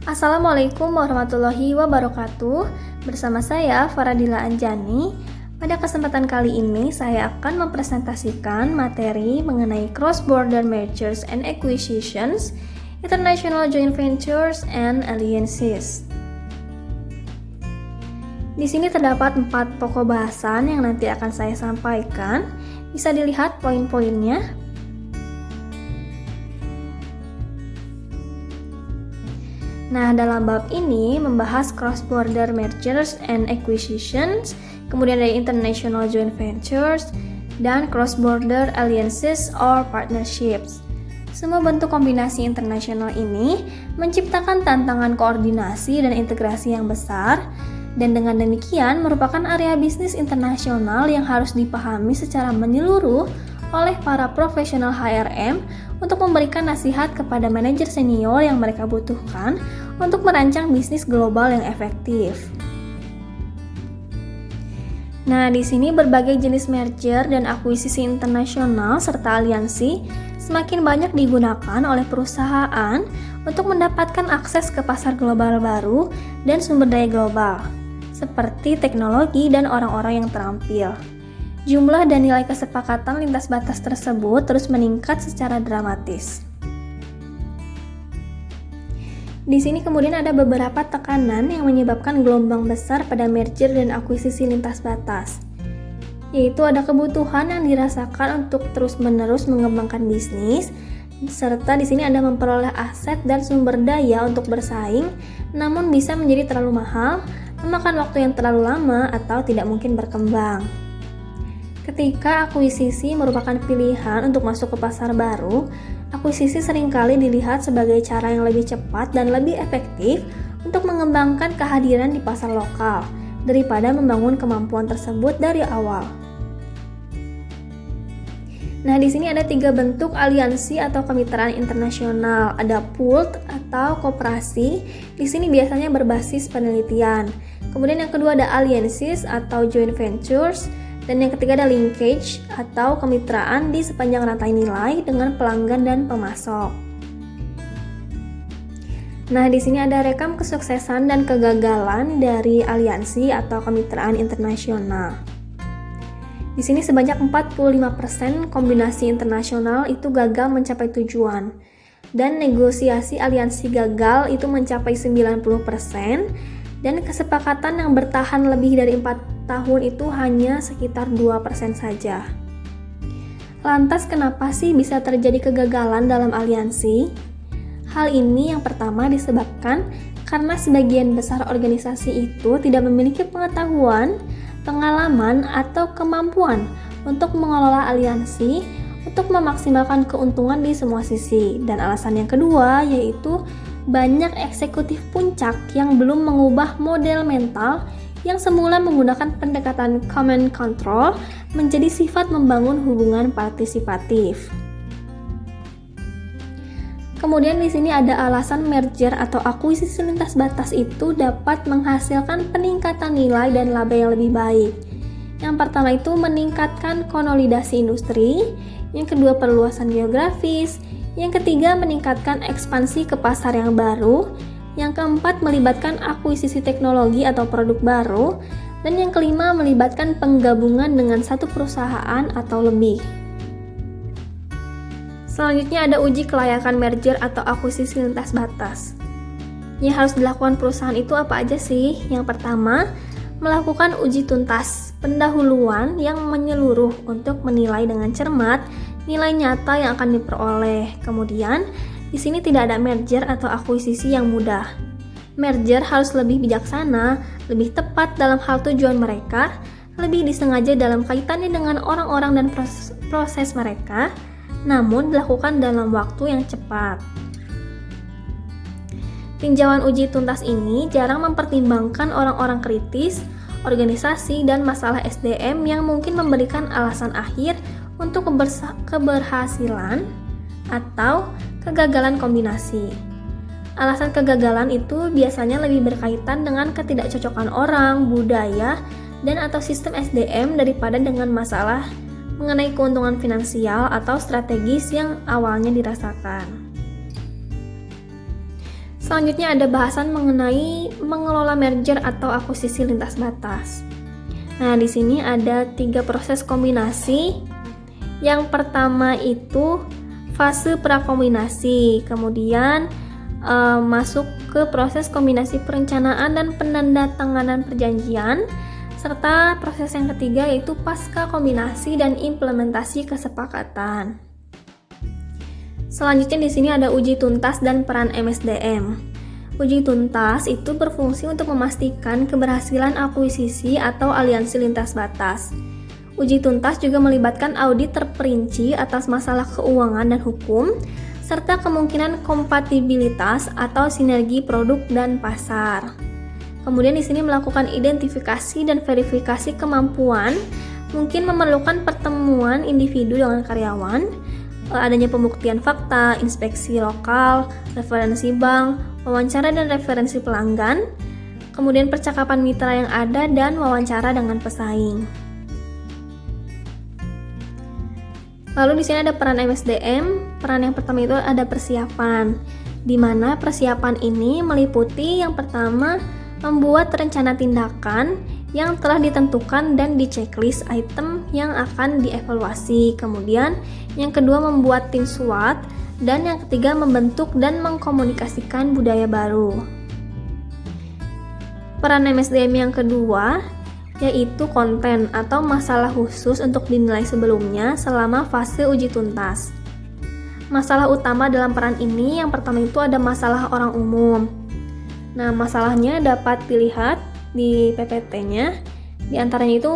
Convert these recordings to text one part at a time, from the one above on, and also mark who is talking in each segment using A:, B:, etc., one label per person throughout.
A: Assalamualaikum warahmatullahi wabarakatuh. Bersama saya Faradila Anjani. Pada kesempatan kali ini saya akan mempresentasikan materi mengenai cross-border mergers and acquisitions, international joint ventures and alliances. Di sini terdapat 4 pokok bahasan yang nanti akan saya sampaikan. Bisa dilihat poin-poinnya. Nah, dalam bab ini membahas cross-border mergers and acquisitions, kemudian ada international joint ventures, dan cross-border alliances or partnerships. Semua bentuk kombinasi internasional ini menciptakan tantangan koordinasi dan integrasi yang besar, dan dengan demikian merupakan area bisnis internasional yang harus dipahami secara menyeluruh oleh para profesional HRM untuk memberikan nasihat kepada manajer senior yang mereka butuhkan untuk merancang bisnis global yang efektif. Nah, di sini berbagai jenis merger dan akuisisi internasional serta aliansi semakin banyak digunakan oleh perusahaan untuk mendapatkan akses ke pasar global baru dan sumber daya global, seperti teknologi dan orang-orang yang terampil. Jumlah dan nilai kesepakatan lintas batas tersebut terus meningkat secara dramatis. Di sini kemudian ada beberapa tekanan yang menyebabkan gelombang besar pada merger dan akuisisi lintas batas, yaitu ada kebutuhan yang dirasakan untuk terus-menerus mengembangkan bisnis, serta di sini ada memperoleh aset dan sumber daya untuk bersaing, namun bisa menjadi terlalu mahal, memakan waktu yang terlalu lama, atau tidak mungkin berkembang. Ketika akuisisi merupakan pilihan untuk masuk ke pasar baru, akuisisi seringkali dilihat sebagai cara yang lebih cepat dan lebih efektif untuk mengembangkan kehadiran di pasar lokal daripada membangun kemampuan tersebut dari awal. Nah, di sini ada 3 bentuk aliansi atau kemitraan internasional. Ada pooled atau koperasi. Di sini biasanya berbasis penelitian. Kemudian yang kedua ada alliances atau joint ventures. Dan yang ketiga ada linkage atau kemitraan di sepanjang rantai nilai dengan pelanggan dan pemasok. Nah, di sini ada rekam kesuksesan dan kegagalan dari aliansi atau kemitraan internasional. Di sini sebanyak 45% kombinasi internasional itu gagal mencapai tujuan. Dan negosiasi aliansi gagal itu mencapai 90%. Dan kesepakatan yang bertahan lebih dari 4 tahun itu hanya sekitar 2% saja. Lantas kenapa sih bisa terjadi kegagalan dalam aliansi? Hal ini yang pertama disebabkan karena sebagian besar organisasi itu tidak memiliki pengetahuan, pengalaman, atau kemampuan untuk mengelola aliansi untuk memaksimalkan keuntungan di semua sisi. Dan alasan yang kedua yaitu banyak eksekutif puncak yang belum mengubah model mental yang semula menggunakan pendekatan command control menjadi sifat membangun hubungan partisipatif. Kemudian di sini ada alasan merger atau akuisisi lintas batas itu dapat menghasilkan peningkatan nilai dan laba yang lebih baik. Yang pertama itu meningkatkan konsolidasi industri, yang kedua perluasan geografis, yang ketiga meningkatkan ekspansi ke pasar yang baru, yang keempat melibatkan akuisisi teknologi atau produk baru, dan yang kelima melibatkan penggabungan dengan satu perusahaan atau lebih. Selanjutnya ada uji kelayakan merger atau akuisisi lintas batas. Yang harus dilakukan perusahaan itu apa aja sih? Yang pertama, melakukan uji tuntas pendahuluan yang menyeluruh untuk menilai dengan cermat nilai nyata yang akan diperoleh. Kemudian, di sini tidak ada merger atau akuisisi yang mudah. Merger harus lebih bijaksana, lebih tepat dalam hal tujuan mereka, lebih disengaja dalam kaitannya dengan orang-orang dan proses mereka, namun dilakukan dalam waktu yang cepat. Tinjauan uji tuntas ini jarang mempertimbangkan orang-orang kritis, organisasi, dan masalah SDM yang mungkin memberikan alasan akhir untuk keberhasilan atau kegagalan kombinasi. Alasan kegagalan itu biasanya lebih berkaitan dengan ketidakcocokan orang, budaya, dan atau sistem SDM daripada dengan masalah mengenai keuntungan finansial atau strategis yang awalnya dirasakan. Selanjutnya ada bahasan mengenai mengelola merger atau akuisisi lintas batas. Nah, di sini ada 3 proses kombinasi. Yang pertama itu fase prakombinasi, kemudian masuk ke proses kombinasi perencanaan dan penandatanganan perjanjian, serta proses yang ketiga yaitu pasca kombinasi dan implementasi kesepakatan. Selanjutnya di sini ada uji tuntas dan peran MSDM. Uji tuntas itu berfungsi untuk memastikan keberhasilan akuisisi atau aliansi lintas batas. Uji tuntas juga melibatkan audit terperinci atas masalah keuangan dan hukum, serta kemungkinan kompatibilitas atau sinergi produk dan pasar. Kemudian di sini melakukan identifikasi dan verifikasi kemampuan, mungkin memerlukan pertemuan individu dengan karyawan, adanya pembuktian fakta, inspeksi lokal, referensi bank, wawancara dan referensi pelanggan, kemudian percakapan mitra yang ada, dan wawancara dengan pesaing. Lalu di sini ada peran MSDM. Peran yang pertama itu ada persiapan, di mana persiapan ini meliputi yang pertama membuat rencana tindakan yang telah ditentukan dan di checklist item yang akan dievaluasi. Kemudian yang kedua membuat tim SWOT, dan yang ketiga membentuk dan mengkomunikasikan budaya baru. Peran MSDM yang kedua yaitu konten atau masalah khusus untuk dinilai sebelumnya selama fase uji tuntas. Masalah utama dalam peran ini yang pertama itu ada masalah orang umum. Nah, masalahnya dapat dilihat di PPT-nya. Di antaranya itu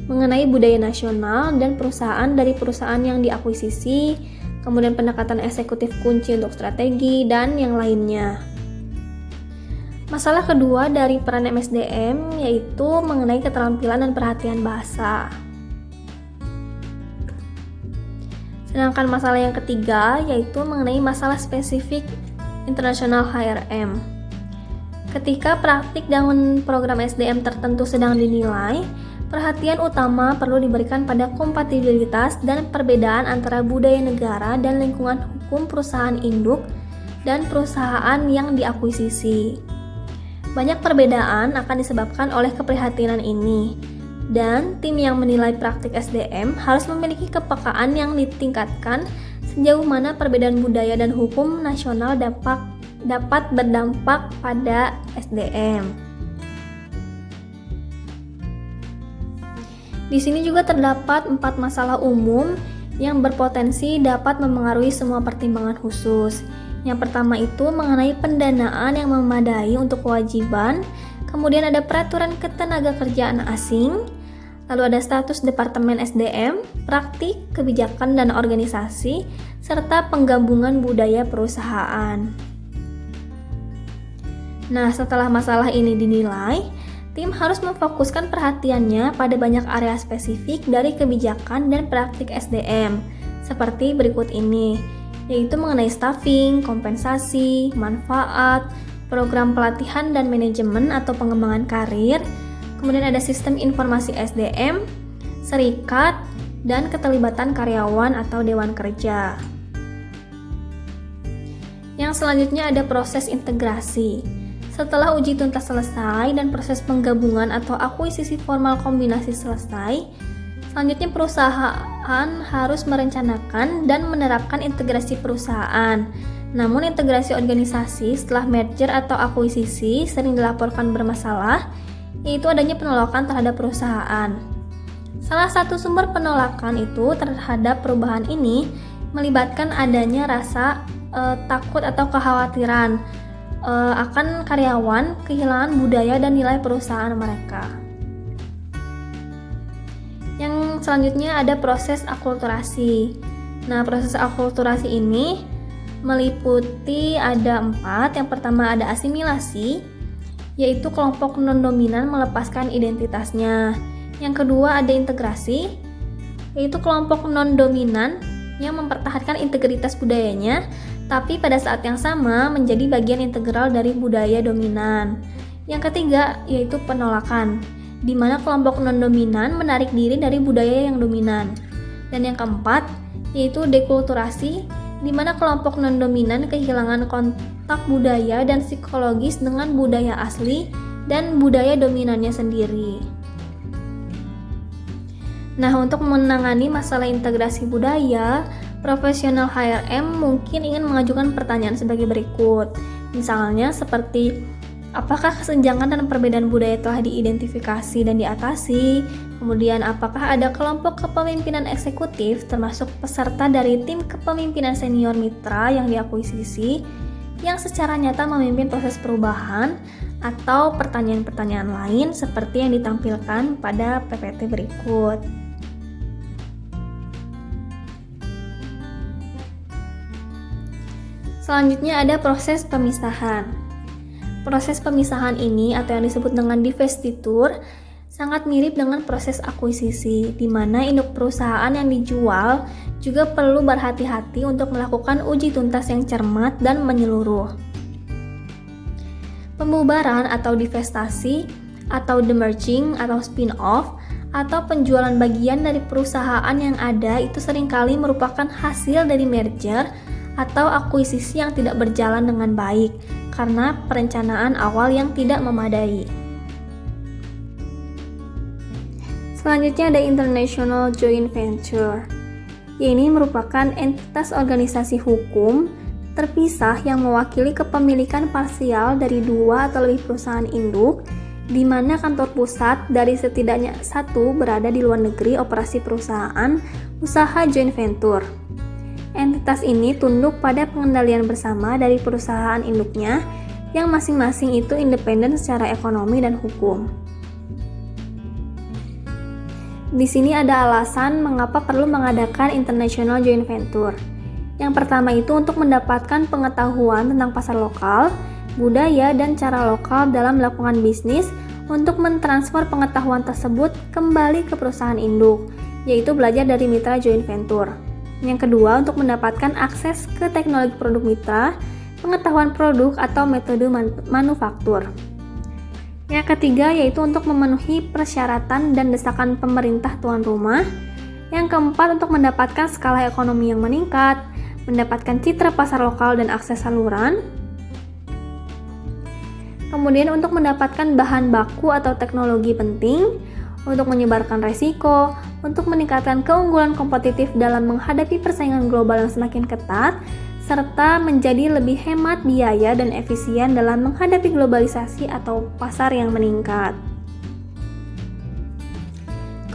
A: mengenai budaya nasional dan perusahaan dari perusahaan yang diakuisisi, kemudian pendekatan eksekutif kunci untuk strategi, dan yang lainnya. Masalah kedua dari peran MSDM yaitu mengenai keterampilan dan perhatian bahasa. Sedangkan masalah yang ketiga yaitu mengenai masalah spesifik internasional HRM. Ketika praktik dan program SDM tertentu sedang dinilai, perhatian utama perlu diberikan pada kompatibilitas dan perbedaan antara budaya negara dan lingkungan hukum perusahaan induk dan perusahaan yang diakuisisi. Banyak perbedaan akan disebabkan oleh keprihatinan ini, dan tim yang menilai praktik SDM harus memiliki kepekaan yang ditingkatkan sejauh mana perbedaan budaya dan hukum nasional dapat berdampak pada SDM. Di sini juga terdapat 4 masalah umum yang berpotensi dapat memengaruhi semua pertimbangan khusus. Yang pertama itu mengenai pendanaan yang memadai untuk kewajiban, kemudian ada peraturan ketenagakerjaan asing, lalu ada status Departemen SDM, praktik, kebijakan dan organisasi, serta penggabungan budaya perusahaan. Nah, setelah masalah ini dinilai, tim harus memfokuskan perhatiannya pada banyak area spesifik dari kebijakan dan praktik SDM, seperti berikut ini, yaitu mengenai staffing, kompensasi, manfaat, program pelatihan dan manajemen atau pengembangan karir, kemudian ada sistem informasi SDM, serikat, dan keterlibatan karyawan atau dewan kerja. Yang selanjutnya ada proses integrasi. Setelah uji tuntas selesai dan proses penggabungan atau akuisisi formal kombinasi selesai, selanjutnya perusahaan harus merencanakan dan menerapkan integrasi perusahaan. Namun integrasi organisasi setelah merger atau akuisisi sering dilaporkan bermasalah, yaitu adanya penolakan terhadap perusahaan. Salah satu sumber penolakan itu terhadap perubahan ini melibatkan adanya rasa takut atau kekhawatiran akan karyawan kehilangan budaya dan nilai perusahaan mereka. Yang selanjutnya ada proses akulturasi. Nah, proses akulturasi ini meliputi ada 4. Yang pertama ada asimilasi, yaitu kelompok non-dominan melepaskan identitasnya. Yang kedua ada integrasi, yaitu kelompok non-dominan yang mempertahankan integritas budayanya, tapi pada saat yang sama menjadi bagian integral dari budaya dominan. Yang ketiga yaitu penolakan, di mana kelompok non-dominan menarik diri dari budaya yang dominan. Dan yang keempat yaitu dekulturasi, di mana kelompok non-dominan kehilangan kontak budaya dan psikologis dengan budaya asli dan budaya dominannya sendiri. Nah, untuk menangani masalah integrasi budaya, profesional HRM mungkin ingin mengajukan pertanyaan sebagai berikut. Misalnya seperti, apakah kesenjangan dan perbedaan budaya telah diidentifikasi dan diatasi? Kemudian, apakah ada kelompok kepemimpinan eksekutif termasuk peserta dari tim kepemimpinan senior mitra yang diakuisisi yang secara nyata memimpin proses perubahan, atau pertanyaan-pertanyaan lain seperti yang ditampilkan pada PPT berikut. Selanjutnya ada proses pemisahan. Proses pemisahan ini atau yang disebut dengan divestitur sangat mirip dengan proses akuisisi, di mana induk perusahaan yang dijual juga perlu berhati-hati untuk melakukan uji tuntas yang cermat dan menyeluruh. Pembubaran atau divestasi atau demerging atau spin-off atau penjualan bagian dari perusahaan yang ada itu seringkali merupakan hasil dari merger atau akuisisi yang tidak berjalan dengan baik karena perencanaan awal yang tidak memadai. Selanjutnya ada International Joint Venture. Ini merupakan entitas organisasi hukum terpisah yang mewakili kepemilikan parsial dari 2 atau lebih perusahaan induk, di mana kantor pusat dari setidaknya satu berada di luar negeri operasi perusahaan usaha joint venture. Entitas ini tunduk pada pengendalian bersama dari perusahaan induknya yang masing-masing itu independen secara ekonomi dan hukum. Di sini ada alasan mengapa perlu mengadakan International Joint Venture. Yang pertama itu untuk mendapatkan pengetahuan tentang pasar lokal, budaya, dan cara lokal dalam melakukan bisnis untuk mentransfer pengetahuan tersebut kembali ke perusahaan induk, yaitu belajar dari mitra joint venture. Yang kedua, untuk mendapatkan akses ke teknologi produk mitra, pengetahuan produk atau metode manufaktur. Yang ketiga, yaitu untuk memenuhi persyaratan dan desakan pemerintah tuan rumah. Yang keempat, untuk mendapatkan skala ekonomi yang meningkat, mendapatkan citra pasar lokal dan akses saluran. Kemudian untuk mendapatkan bahan baku atau teknologi penting, untuk menyebarkan resiko, untuk meningkatkan keunggulan kompetitif dalam menghadapi persaingan global yang semakin ketat, serta menjadi lebih hemat biaya dan efisien dalam menghadapi globalisasi atau pasar yang meningkat.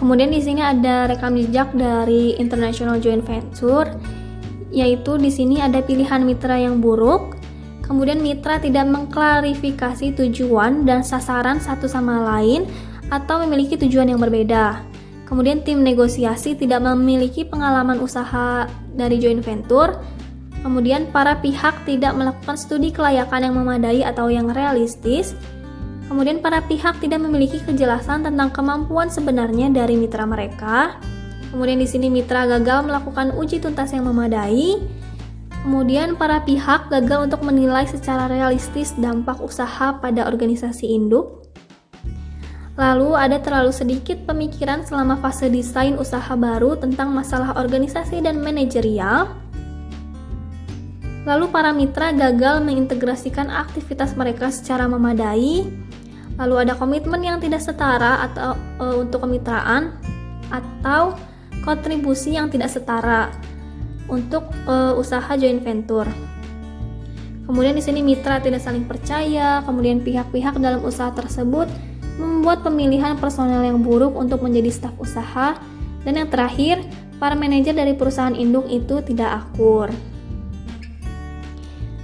A: Kemudian di sini ada rekam jejak dari International Joint Venture, yaitu di sini ada pilihan mitra yang buruk, kemudian mitra tidak mengklarifikasi tujuan dan sasaran satu sama lain atau memiliki tujuan yang berbeda. Kemudian tim negosiasi tidak memiliki pengalaman usaha dari joint venture. Kemudian para pihak tidak melakukan studi kelayakan yang memadai atau yang realistis. Kemudian para pihak tidak memiliki kejelasan tentang kemampuan sebenarnya dari mitra mereka. Kemudian di sini mitra gagal melakukan uji tuntas yang memadai. Kemudian para pihak gagal untuk menilai secara realistis dampak usaha pada organisasi induk. Lalu ada terlalu sedikit pemikiran selama fase desain usaha baru tentang masalah organisasi dan manajerial. Lalu para mitra gagal mengintegrasikan aktivitas mereka secara memadai. Lalu ada komitmen yang tidak setara atau untuk kemitraan atau kontribusi yang tidak setara untuk usaha joint venture. Kemudian di sini mitra tidak saling percaya, kemudian pihak-pihak dalam usaha tersebut membuat pemilihan personel yang buruk untuk menjadi staf usaha, dan yang terakhir, para manajer dari perusahaan induk itu tidak akur.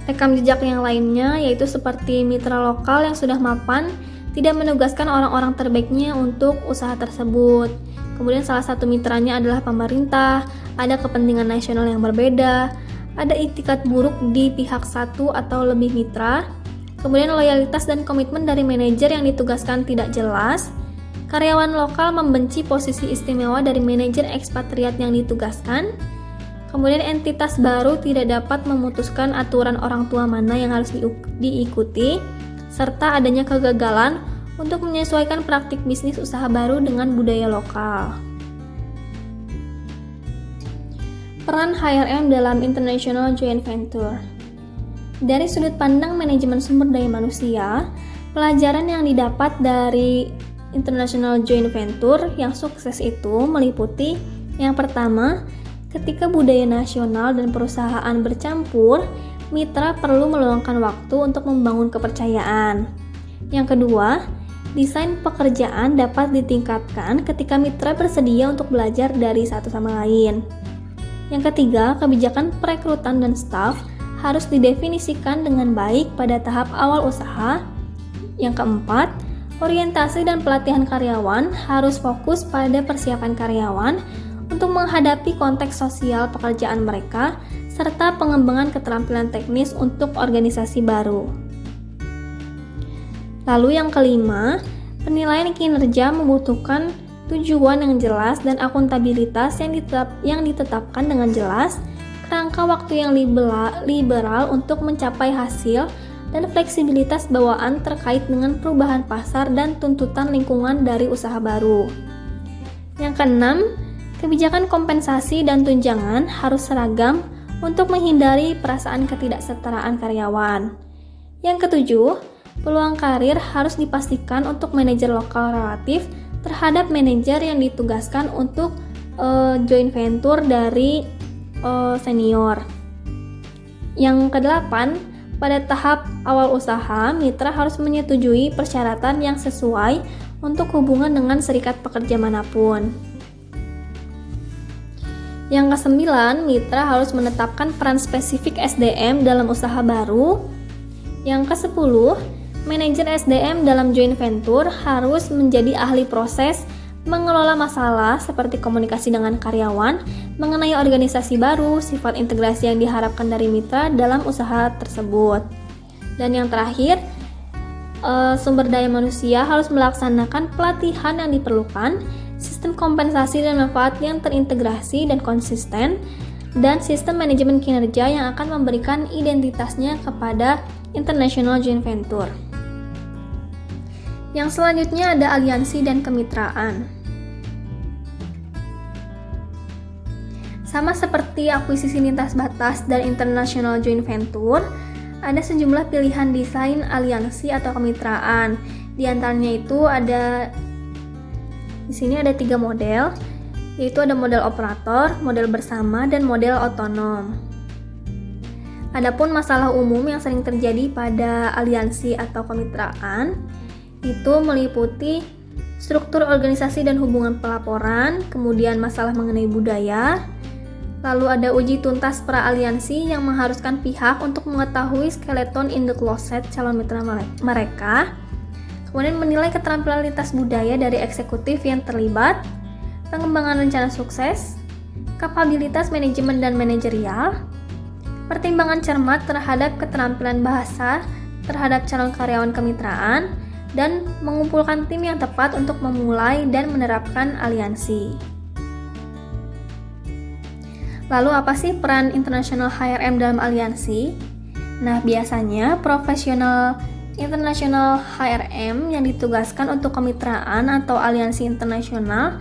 A: Rekam jejak yang lainnya yaitu seperti mitra lokal yang sudah mapan tidak menugaskan orang-orang terbaiknya untuk usaha tersebut. Kemudian salah satu mitranya adalah pemerintah, ada kepentingan nasional yang berbeda, ada itikat buruk di pihak satu atau lebih mitra, kemudian loyalitas dan komitmen dari manajer yang ditugaskan tidak jelas, karyawan lokal membenci posisi istimewa dari manajer ekspatriat yang ditugaskan, kemudian entitas baru tidak dapat memutuskan aturan orang tua mana yang harus diikuti, serta adanya kegagalan untuk menyesuaikan praktik bisnis usaha baru dengan budaya lokal. Peran HRM dalam International Joint Venture. Dari sudut pandang manajemen sumber daya manusia, pelajaran yang didapat dari International Joint Venture yang sukses itu meliputi yang pertama, ketika budaya nasional dan perusahaan bercampur, mitra perlu meluangkan waktu untuk membangun kepercayaan. Yang kedua, desain pekerjaan dapat ditingkatkan ketika mitra bersedia untuk belajar dari satu sama lain. Yang ketiga, kebijakan perekrutan dan staf harus didefinisikan dengan baik pada tahap awal usaha. Yang keempat, orientasi dan pelatihan karyawan harus fokus pada persiapan karyawan untuk menghadapi konteks sosial pekerjaan mereka serta pengembangan keterampilan teknis untuk organisasi baru. Lalu yang kelima, penilaian kinerja membutuhkan tujuan yang jelas dan akuntabilitas yang ditetapkan dengan jelas, kerangka waktu yang liberal untuk mencapai hasil, dan fleksibilitas bawaan terkait dengan perubahan pasar dan tuntutan lingkungan dari usaha baru. Yang keenam, kebijakan kompensasi dan tunjangan harus seragam untuk menghindari perasaan ketidaksetaraan karyawan. Yang ketujuh, peluang karir harus dipastikan untuk manajer lokal relatif terhadap manajer yang ditugaskan untuk joint venture dari senior. Yang kedelapan, pada tahap awal usaha, mitra harus menyetujui persyaratan yang sesuai untuk hubungan dengan serikat pekerja manapun. Yang kesembilan, mitra harus menetapkan peran spesifik SDM dalam usaha baru. Yang kesepuluh, manajer SDM dalam joint venture harus menjadi ahli proses mengelola masalah seperti komunikasi dengan karyawan, mengenai organisasi baru, sifat integrasi yang diharapkan dari mitra dalam usaha tersebut. Dan yang terakhir, sumber daya manusia harus melaksanakan pelatihan yang diperlukan, sistem kompensasi dan manfaat yang terintegrasi dan konsisten, dan sistem manajemen kinerja yang akan memberikan identitasnya kepada International Joint Venture. Yang selanjutnya ada aliansi dan kemitraan. Sama seperti akuisisi lintas batas dan International Joint Venture, ada sejumlah pilihan desain aliansi atau kemitraan. Di antaranya itu di sini ada 3 model, yaitu ada model operator, model bersama, dan model otonom. Adapun masalah umum yang sering terjadi pada aliansi atau kemitraan itu meliputi struktur organisasi dan hubungan pelaporan, kemudian masalah mengenai budaya, lalu ada uji tuntas pra-aliansi yang mengharuskan pihak untuk mengetahui skeleton in the closet calon mitra mereka, kemudian menilai keterampilan lintas budaya dari eksekutif yang terlibat, pengembangan rencana sukses, kapabilitas manajemen dan manajerial, pertimbangan cermat terhadap keterampilan bahasa terhadap calon karyawan kemitraan, dan mengumpulkan tim yang tepat untuk memulai dan menerapkan aliansi. Lalu apa sih peran International HRM dalam aliansi? Nah, biasanya profesional International HRM yang ditugaskan untuk kemitraan atau aliansi internasional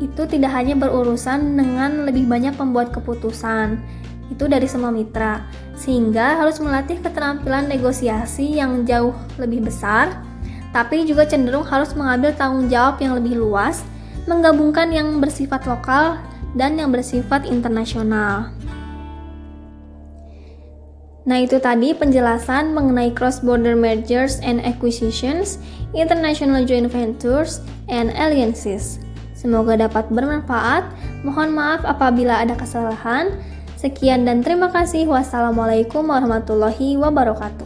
A: itu tidak hanya berurusan dengan lebih banyak pembuat keputusan, itu dari semua mitra, sehingga harus melatih keterampilan negosiasi yang jauh lebih besar, tapi juga cenderung harus mengambil tanggung jawab yang lebih luas, menggabungkan yang bersifat lokal dan yang bersifat internasional. Nah, itu tadi penjelasan mengenai cross-border mergers and acquisitions, international joint ventures, and alliances. Semoga dapat bermanfaat. Mohon maaf apabila ada kesalahan. Sekian dan terima kasih. Wassalamualaikum warahmatullahi wabarakatuh.